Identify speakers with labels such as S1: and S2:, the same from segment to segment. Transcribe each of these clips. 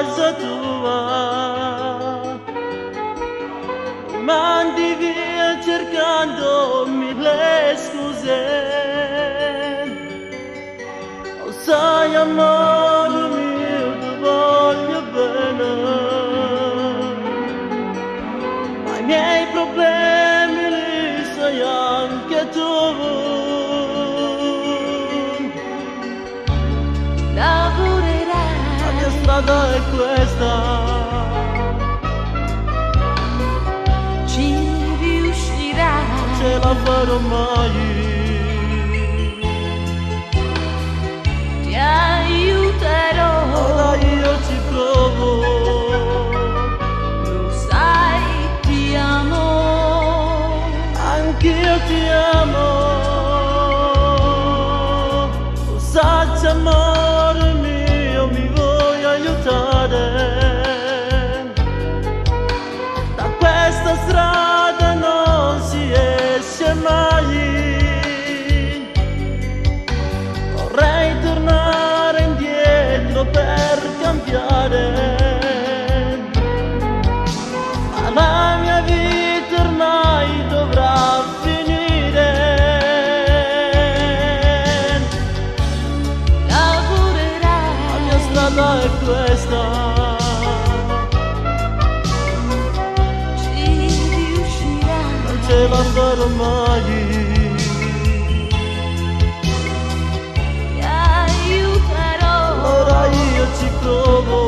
S1: casa tua, mandi via cercando mille scuse. Oh, sai amore mio, ti voglio bene, ma i miei problemi li sai anche tu.
S2: Lavorerai,
S1: La mia strada è questa,
S2: ci riuscirai,
S1: ce la farò mai.
S2: ti aiuterò,
S1: Ora io ci provo,
S2: lo sai, ti amo,
S1: anch'io ti amo. Lo sai amore mio, mi vuoi aiutare? Da questa strada non si esce mai. Vorrei tornare indietro per cambiare, ma la mia vita ormai dovrà finire.
S2: lavorerai,
S1: La mia strada è questa,
S2: ci riuscirai,
S1: non ce la farò mai.
S2: ti aiuterò,
S1: Ora io ci provo,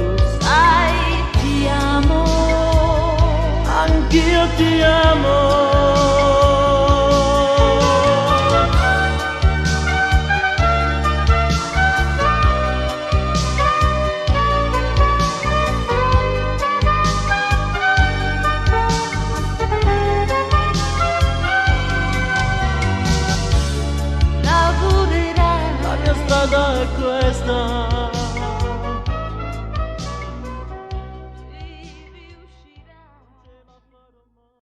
S2: lo sai, ti amo,
S1: anch'io ti amo.
S2: lavorerai,
S1: La mia strada è questa,